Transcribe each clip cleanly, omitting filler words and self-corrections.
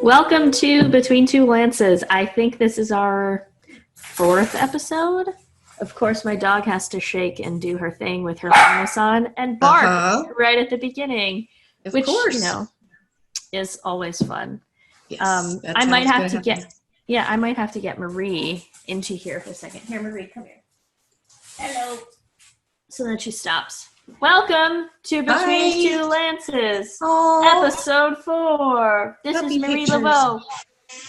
Welcome to Between Two Lances. I think this is our fourth episode. Of course, my dog has to shake and do her thing with her harness on and bark right at the beginning, Of course. Is always fun. Yes, I might have to I might have to get Marie into here for a second. Here, Marie, come here. Hello. So then she stops. Welcome to Between Two Lances, episode 4. This is Marie Laveau,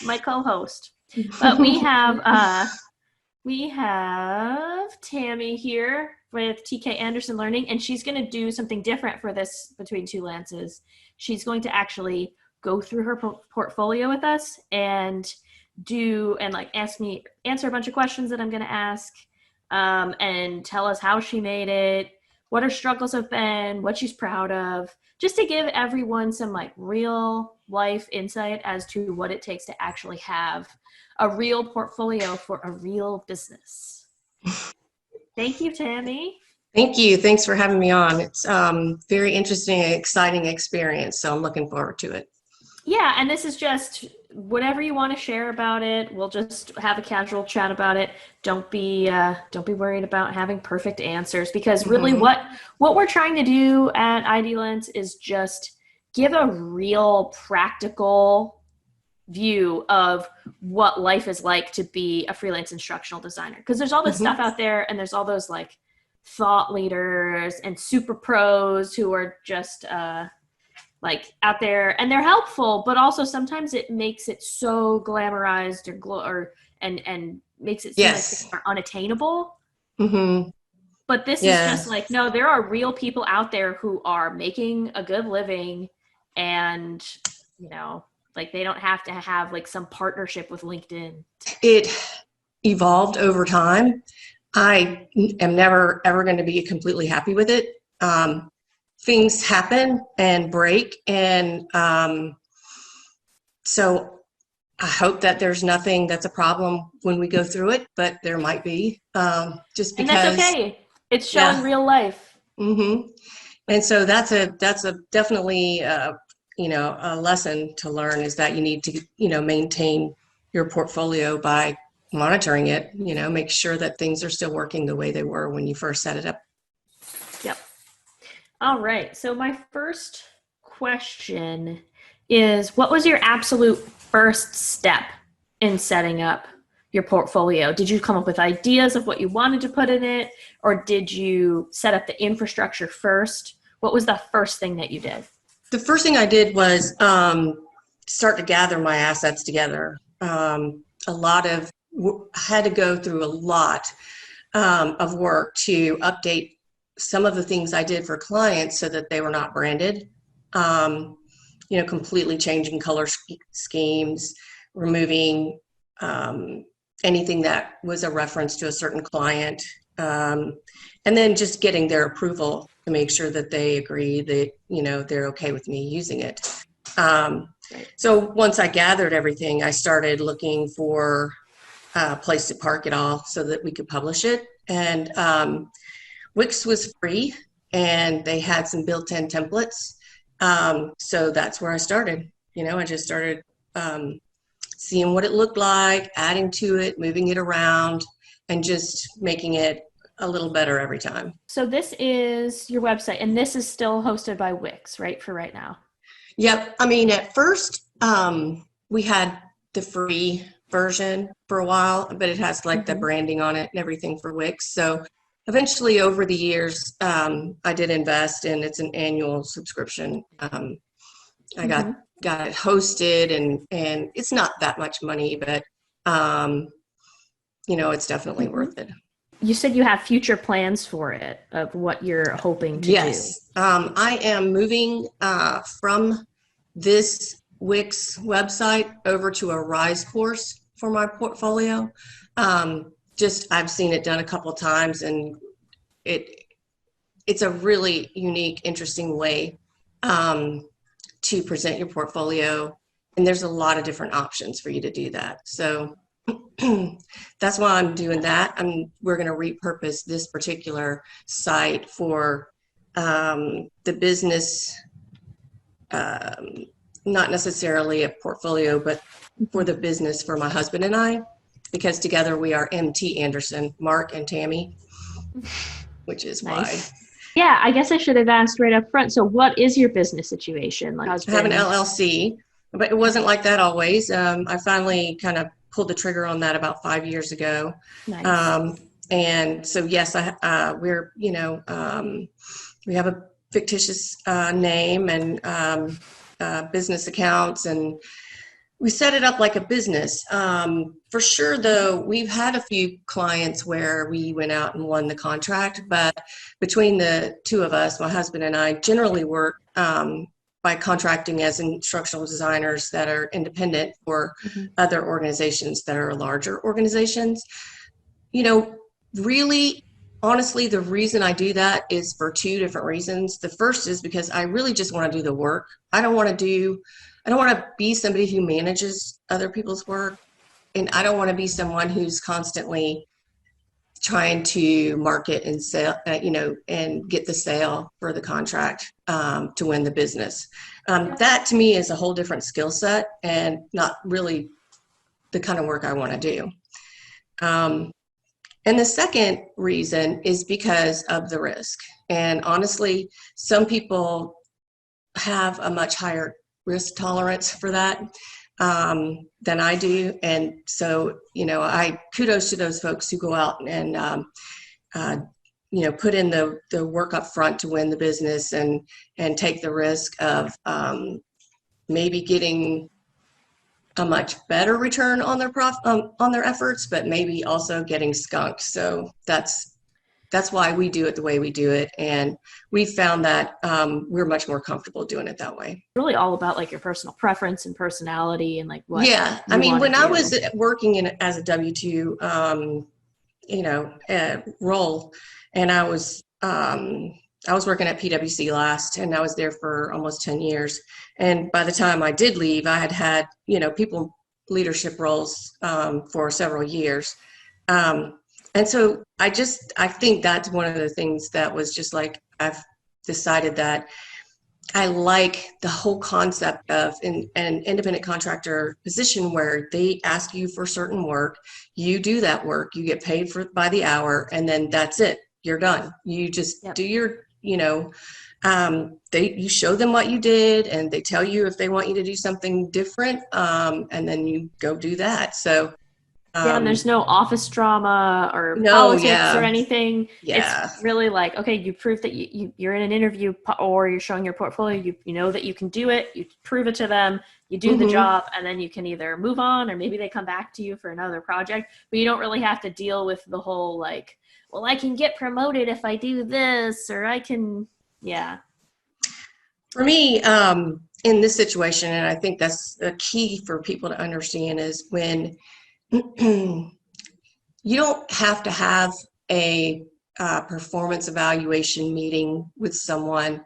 my co-host. But we have Tammy here with TK Anderson Learning, and she's going to do something different for this Between Two Lances. She's going to actually go through her portfolio with us and answer a bunch of questions that I'm going to ask, and tell us how she made it, what her struggles have been, what she's proud of, just to give everyone some real life insight as to what it takes to actually have a real portfolio for a real business. Thank you, Tammy. Thank you. Thanks for having me on. It's very interesting and exciting experience, so I'm looking forward to it. Yeah, and this is just whatever you want to share about it. We'll just have a casual chat about it. Don't be worried about having perfect answers, because really what we're trying to do at IDLance is just give a real practical view of what life is like to be a freelance instructional designer. Because there's all this stuff out there, and there's all those thought leaders and super pros who are just out there, and they're helpful, but also sometimes it makes it so glamorized and makes it seem like things are unattainable. But this is just no, there are real people out there who are making a good living, and they don't have to have some partnership with LinkedIn. It evolved over time. I am never ever going to be completely happy with it. Things happen and break, and so I hope that there's nothing that's a problem when we go through it, but there might be, just because. And that's okay. It's showing real life. And so that's a definitely a lesson to learn, is that you need to maintain your portfolio by monitoring it. Make sure that things are still working the way they were when you first set it up. Yep. All right. So my first question is, what was your absolute first step in setting up your portfolio? Did you come up with ideas of what you wanted to put in it, or did you set up the infrastructure first? What was the first thing that you did? The first thing I did was start to gather my assets together. I had to go through a lot of work to update some of the things I did for clients so that they were not branded, completely changing color schemes, removing anything that was a reference to a certain client, and then just getting their approval to make sure that they agree that, they're okay with me using it. So once I gathered everything, I started looking for a place to park it all so that we could publish it. And Wix was free, and they had some built-in templates. So that's where I started. I just started seeing what it looked like, adding to it, moving it around, and just making it a little better every time. So this is your website, and this is still hosted by Wix, right, for right now? Yep. I mean, at first, we had the free version for a while, but it has the branding on it and everything for Wix. So eventually, over the years, I did invest, and it's an annual subscription. I got it hosted, and it's not that much money, but it's definitely worth it. You said you have future plans for it, of what you're hoping to do. Yes, I am moving from this Wix website over to a Rise course for my portfolio. I've seen it done a couple of times, and it's a really unique, interesting way to present your portfolio, and there's a lot of different options for you to do that. So that's why I'm doing that. We're going to repurpose this particular site for the business not necessarily a portfolio, but for the business for my husband and I, because together we are MT Anderson, Mark and Tammy, which is Nice. why. Yeah, I guess I should have asked right up front. So what is your business situation? Like I have an husband? LLC, but it wasn't like that always. I finally kind of pulled the trigger on that about 5 years ago. Nice. Um, and so, yes, we're, we have a fictitious name and business accounts, and we set it up like a business. For sure, though, we've had a few clients where we went out and won the contract, but between the two of us, my husband and I generally work by contracting as instructional designers that are independent for other organizations that are larger organizations. Really, honestly, the reason I do that is for two different reasons. The first is because I really just want to do the work. I don't want to be somebody who manages other people's work. And I don't want to be someone who's constantly trying to market and sell, and get the sale for the contract to win the business. That to me is a whole different skill set and not really the kind of work I want to do. And the second reason is because of the risk. And honestly, some people have a much higher risk tolerance for that than I do. And so, I kudos to those folks who go out and, put in the work up front to win the business and take the risk of maybe getting a much better return on their efforts, but maybe also getting skunked. So that's why we do it the way we do it, and we found that we're much more comfortable doing it that way. Really all about like your personal preference and personality and like what Yeah, you want when to I do. was working as a W-2, role, and I was working at PwC last, and I was there for almost 10 years. And by the time I did leave, I had people leadership roles for several years. And so I think that's one of the things that was just like, I've decided that I like the whole concept of an independent contractor position where they ask you for certain work, you do that work, you get paid by the hour, and then that's it. You're done. You just do your, you show them what you did, and they tell you if they want you to do something different, and then you go do that. So and there's no office drama or no, politics or anything. Yeah. It's really like, okay, you prove that you're in an interview or you're showing your portfolio, you know that you can do it, you prove it to them, you do the job, and then you can either move on or maybe they come back to you for another project. But you don't really have to deal with the whole like, well, I can get promoted if I do this, or I can, For me, in this situation, and I think that's a key for people to understand, is when you don't have to have a performance evaluation meeting with someone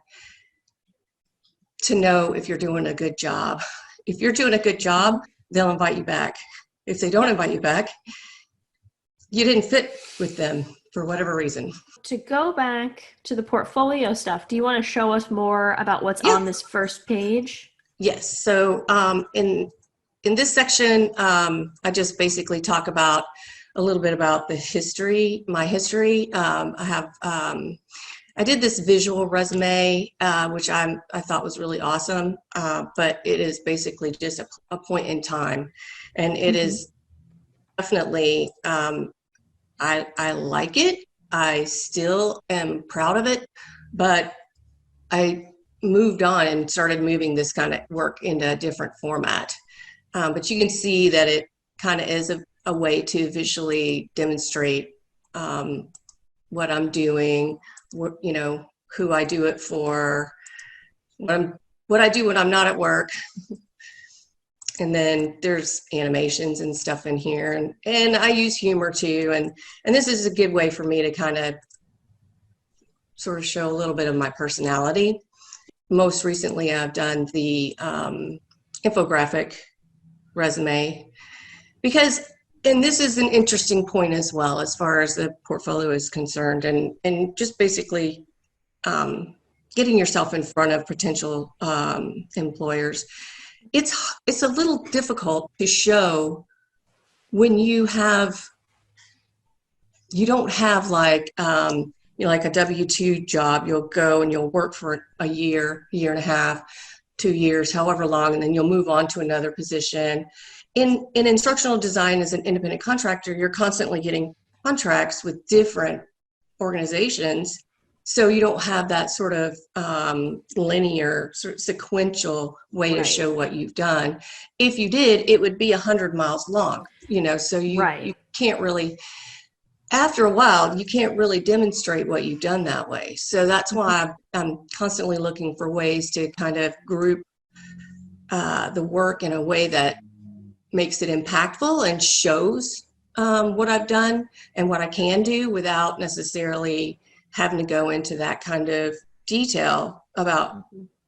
to know if you're doing a good job. If you're doing a good job, they'll invite you back. If they don't invite you back, you didn't fit with them for whatever reason. To go back to the portfolio stuff, do you want to show us more about what's on this first page? Yes. So in this section, I just basically talk about a little bit about the history, my history. I did this visual resume, which I thought was really awesome, but it is basically just a point in time. And it is definitely, I like it. I still am proud of it, but I moved on and started moving this kind of work into a different format. But you can see that it kind of is a way to visually demonstrate what I'm doing, who I do it for, what I do when I'm not at work. And then there's animations and stuff in here, and I use humor too. And this is a good way for me to kind of sort of show a little bit of my personality. Most recently, I've done the infographic resume and this is an interesting point as well, as far as the portfolio is concerned, and just basically getting yourself in front of potential employers. it's a little difficult to show when you don't have like, like a W-2 job. You'll go and you'll work for a year, year and a half, 2 years, however long, and then you'll move on to another position. In instructional design as an independent contractor, you're constantly getting contracts with different organizations. So you don't have that sort of linear, sort of sequential way to show what you've done. If you did, it would be 100 miles long, so you can't really, after a while, you can't really demonstrate what you've done that way. So that's why I'm constantly looking for ways to kind of group the work in a way that makes it impactful and shows what I've done and what I can do without necessarily having to go into that kind of detail about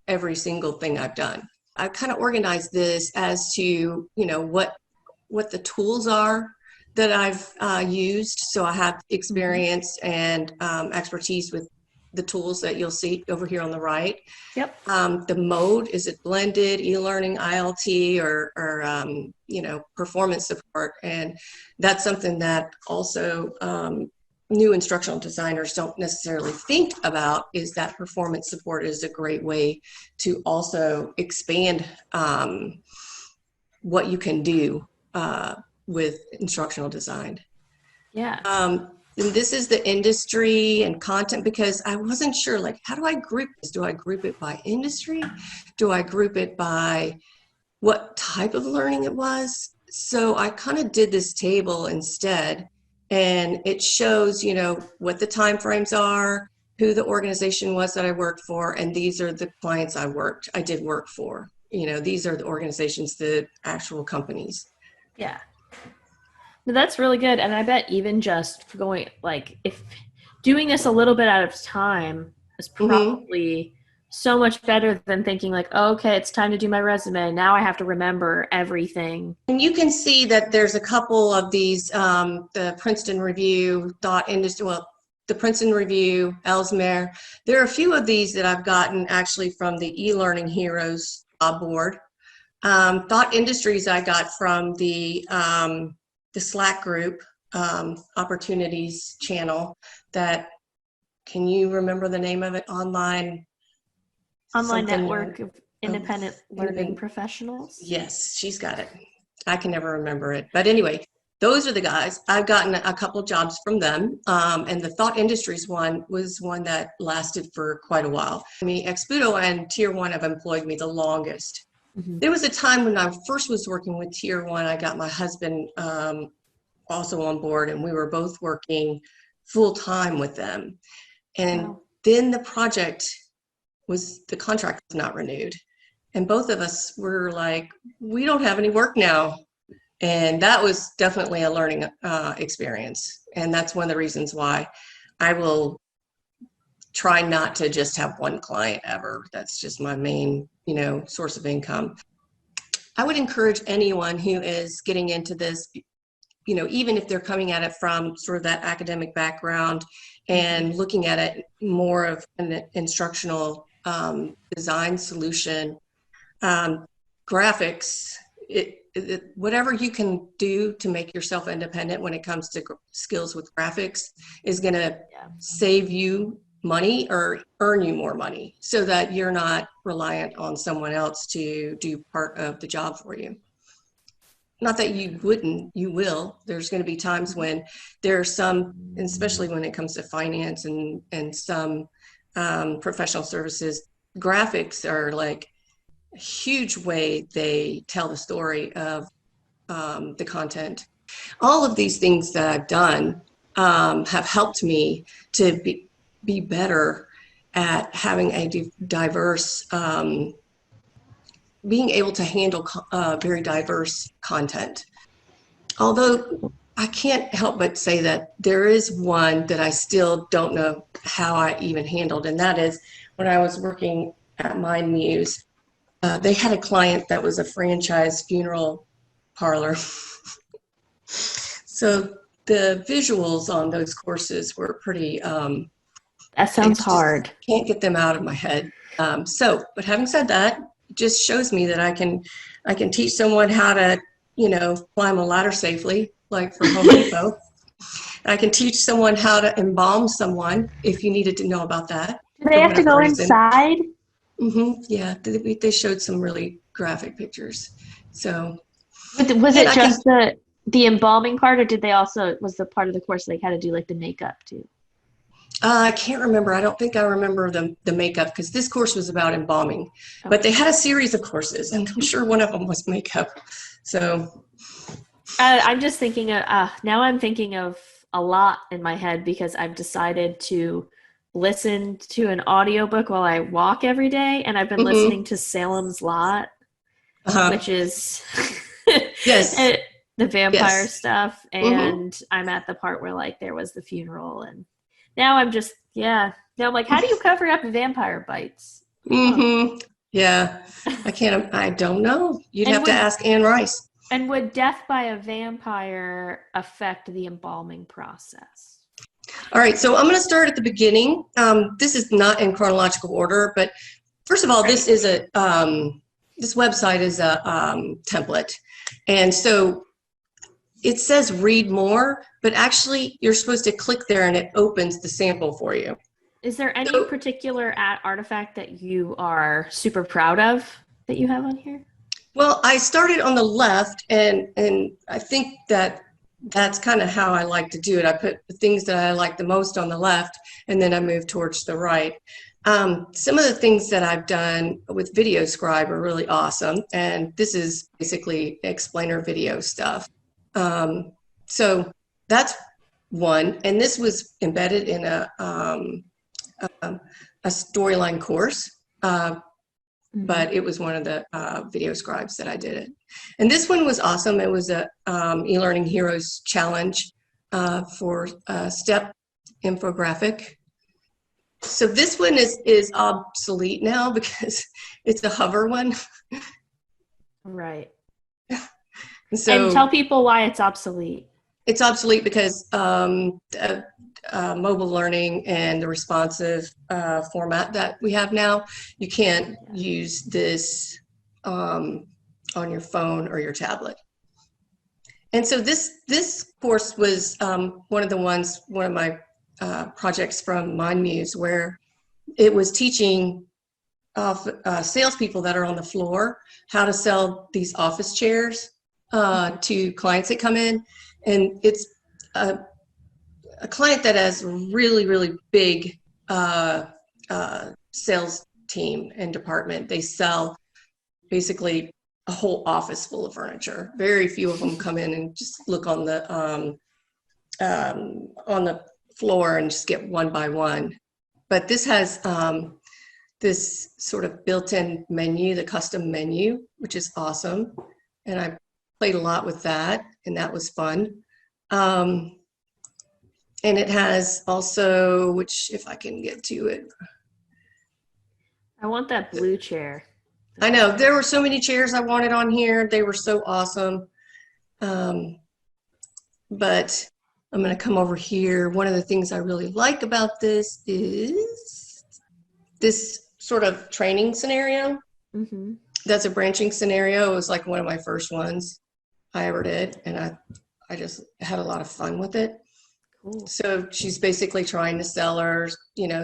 every single thing I've done. I kind of organized this as to, what the tools are that I've used. So I have experience and expertise with the tools that you'll see over here on the right. Yep. The mode, is it blended, e-learning, ILT, or performance support? And that's something that also new instructional designers don't necessarily think about, is that performance support is a great way to also expand what you can do with instructional design. Yeah. And this is the industry and content, because I wasn't sure, like, how do I group this? Do I group it by industry? Do I group it by what type of learning it was? So I kind of did this table instead, and it shows, what the time frames are, who the organization was that I worked for, and these are the clients I did work for. These are the organizations, the actual companies. Yeah. That's really good. And I bet even just going, like, if doing this a little bit at a time is probably so much better than thinking like, oh, okay, it's time to do my resume. Now I have to remember everything. And you can see that there's a couple of these, the Princeton Review, the Princeton Review, Ellesmere. There are a few of these that I've gotten actually from the eLearning Heroes board. Thought Industries I got from the Slack group, Opportunities channel. Can you remember the name of it? Online Network of Independent Learning Professionals. Yes, she's got it. I can never remember it. But anyway, those are the guys. I've gotten a couple jobs from them. And the Thought Industries one was one that lasted for quite a while. Expudo and Tier 1 have employed me the longest. There was a time when I first was working with Tier 1, I got my husband also on board, and we were both working full time with them. And then the contract was not renewed. And both of us were like, we don't have any work now. And that was definitely a learning experience. And that's one of the reasons why I will try not to just have one client ever. That's just my main, source of income. I would encourage anyone who is getting into this, even if they're coming at it from sort of that academic background and looking at it more of an instructional design solution, graphics, whatever you can do to make yourself independent when it comes to skills with graphics is going to save you money or earn you more money, so that you're not reliant on someone else to do part of the job for you. Not that you wouldn't, you will. There's going to be times when there are some, especially when it comes to finance and some professional services, graphics are like a huge way they tell the story of the content. All of these things that I've done have helped me to be better at having a diverse, being able to handle very diverse content. Although I can't help but say that there is one that I still don't know how I even handled, and that is when I was working at Mind Muse. They had a client that was a franchise funeral parlor. So the visuals on those courses were pretty... that sounds hard. Can't get them out of my head. But having said that, just shows me that I can teach someone how to, climb a ladder safely, like from Home Depot. I can teach someone how to embalm someone if you needed to know about that. Do they have to go inside? Yeah, they showed some really graphic pictures. So Was it just the embalming part, or did they also, was the part of the course they had to do like the makeup too? I can't remember. I don't think I remember the makeup, because this course was about embalming. Okay. But they had a series of courses, and I'm sure one of them was makeup. So I'm just thinking of, now I'm thinking of a lot in my head because I've decided to listen to an audiobook while I walk every day, and I've been listening to Salem's Lot, which is yes, the vampire stuff, and I'm at the part where like there was the funeral, and now I'm just now I'm like, how do you cover up vampire bites? Yeah, I don't know. You'd have to ask Anne Rice. And would death by a vampire affect the embalming process? All right, so I'm going to start at the beginning. This is not in chronological order, but first of all, this is this website is a template, and so it says read more, but actually you're supposed to click there and it opens the sample for you. Is there any particular artifact that you are super proud of that you have on here? Well, I started on the left, and I think that's kind of how I like to do it. I put the things that I like the most on the left, and then I move towards the right. Some of the things that I've done with VideoScribe are really awesome, and this is basically explainer video stuff. So that's one, and this was embedded in a storyline course. But it was one of the VideoScribes that I did it. And this one was awesome. It was a eLearning Heroes Challenge for STEP infographic. So this one is obsolete now because it's a hover one. Right. So, and tell people why it's obsolete. It's obsolete because mobile learning and the responsive format that we have now, you can't use this on your phone or your tablet. And so this course was one of my projects from MindMuse, where it was teaching salespeople that are on the floor how to sell these office chairs to clients that come in. And it's a client that has really, really big sales team and department. They sell basically a whole office full of furniture. Very few of them come in and just look on the floor and just get one by one. But this has this sort of built-in menu, the custom menu, which is awesome. And I played a lot with that, and that was fun. And it has also, which if I can get to it. I want that blue chair. I know, there were so many chairs I wanted on here. They were so awesome. But I'm going to come over here. One of the things I really like about this is this sort of training scenario. That's a branching scenario. It was like one of my first ones I ever did. And I just had a lot of fun with it. Cool. So she's basically trying to sell her,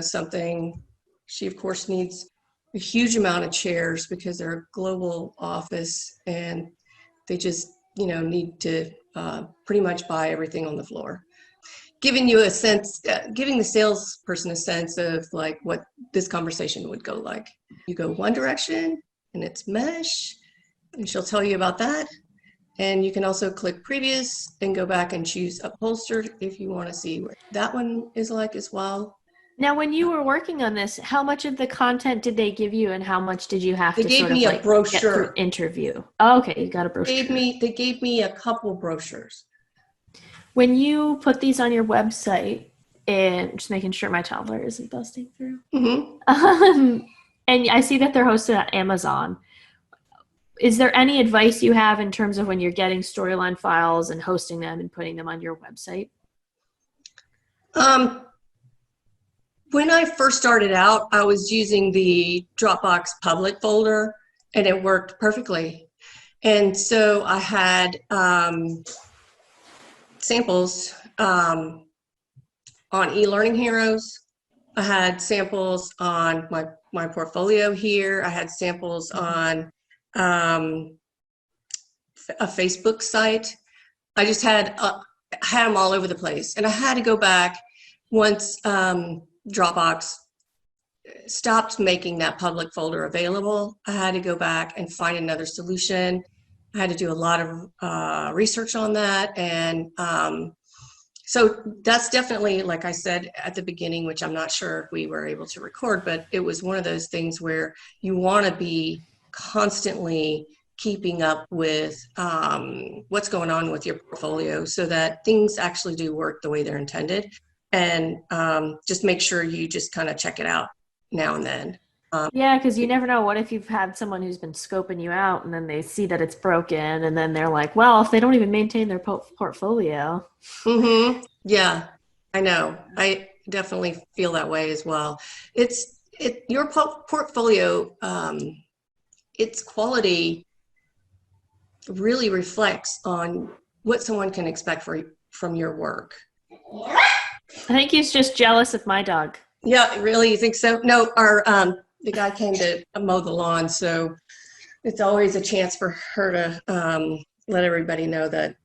something. She, of course, needs a huge amount of chairs because they're a global office, and they just, need to pretty much buy everything on the floor. Giving you a sense, giving the salesperson a sense of like what this conversation would go like. You go one direction, and it's mesh, and she'll tell you about that. And you can also click previous and go back and choose upholstered if you want to see what that one is like as well. Now, when you were working on this, how much of the content did they give you, and how much did you have to sort of like brochure. Get through interview? Oh, okay, you got a brochure. They gave me a couple brochures. When you put these on your website, and just making sure my toddler isn't busting through, and I see that they're hosted at Amazon. Is there any advice you have in terms of when you're getting storyline files and hosting them and putting them on your website? When I first started out, I was using the Dropbox public folder, and it worked perfectly. And so I had samples on eLearning Heroes. I had samples on my portfolio here. I had samples on a Facebook site. I just had them all over the place. And I had to go back once Dropbox stopped making that public folder available. I had to go back and find another solution. I had to do a lot of research on that. And so that's definitely, like I said at the beginning, which I'm not sure if we were able to record, but it was one of those things where you want to be constantly keeping up with what's going on with your portfolio so that things actually do work the way they're intended. And just make sure you just kind of check it out now and then. Yeah, because you never know. What if you've had someone who's been scoping you out and then they see that it's broken and then they're like, well, if they don't even maintain their portfolio. Mm-hmm. Yeah, I know. I definitely feel that way as well. Your portfolio, its quality really reflects on what someone can expect from your work. I think he's just jealous of my dog. Yeah, really? You think so? No, the guy came to mow the lawn, so it's always a chance for her to let everybody know that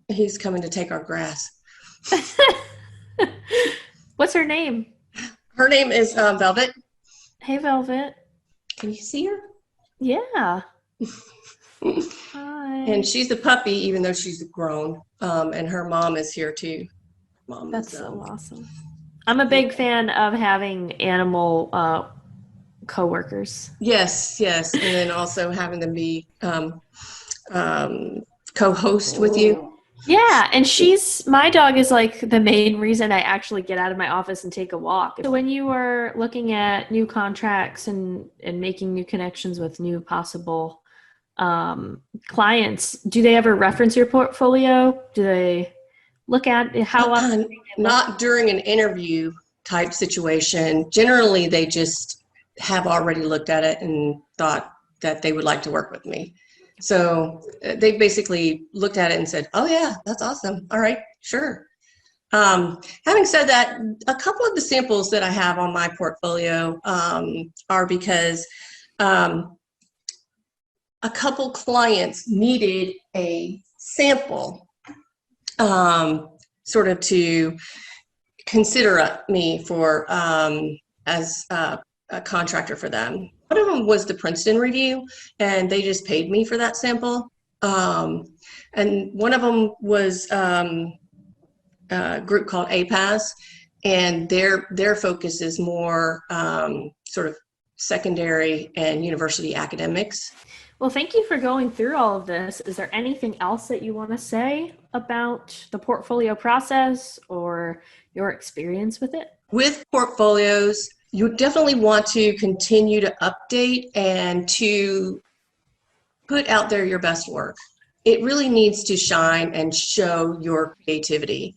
he's coming to take our grass. What's her name? Her name is Velvet. Hey, Velvet. Can you see her? Yeah. Hi. And she's a puppy, even though she's grown. And her mom is here too. That's so awesome. I'm a big fan of having animal co-workers. Yes. And then also having them be co-host with you. Yeah, and my dog is like the main reason I actually get out of my office and take a walk. So when you are looking at new contracts and making new connections with new possible clients, do they ever reference your portfolio? Do they look at how often? Not during an interview type situation. Generally, they just have already looked at it and thought that they would like to work with me. So they basically looked at it and said, oh yeah, that's awesome. All right, sure. Having said that, a couple of the samples that I have on my portfolio are because a couple clients needed a sample sort of to consider me for as a contractor for them. One of them was the Princeton Review, and they just paid me for that sample. And one of them was a group called APAS, and their focus is more sort of secondary and university academics. Well, thank you for going through all of this. Is there anything else that you want to say about the portfolio process or your experience with it? With portfolios, you definitely want to continue to update and to put out there your best work. It really needs to shine and show your creativity.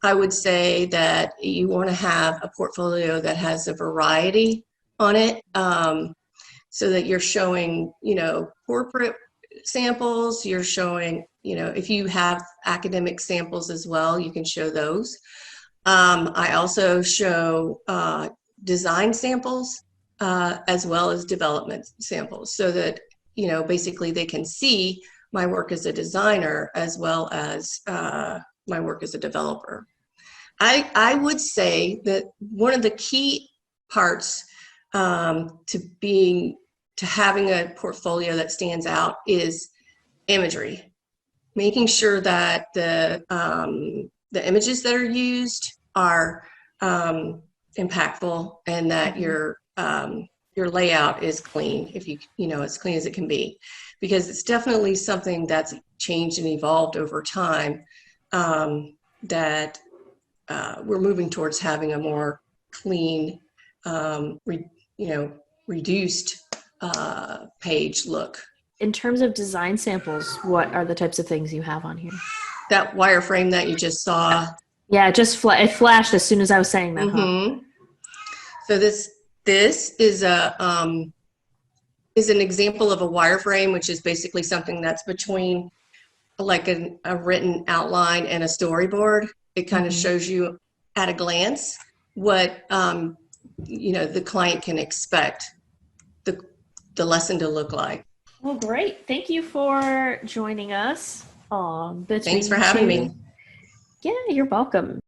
I would say that you want to have a portfolio that has a variety on it, so that you're showing, corporate samples, you're showing, if you have academic samples as well, you can show those. I also show design samples as well as development samples so that, basically they can see my work as a designer as well as my work as a developer. I would say that one of the key parts to having a portfolio that stands out is imagery. Making sure that the images that are used are impactful and that your layout is clean, if as clean as it can be, because it's definitely something that's changed and evolved over time, that we're moving towards having a more clean, reduced page look. In terms of design samples, what are the types of things you have on here? That wireframe that you just saw. Yeah, it flashed as soon as I was saying that. Mm-hmm. So this is is an example of a wireframe, which is basically something that's between like a written outline and a storyboard. It kind of shows you at a glance what the client can expect the lesson to look like. Well, great. Thank you for joining us on Between Thanks for having Two. me. Yeah, you're welcome.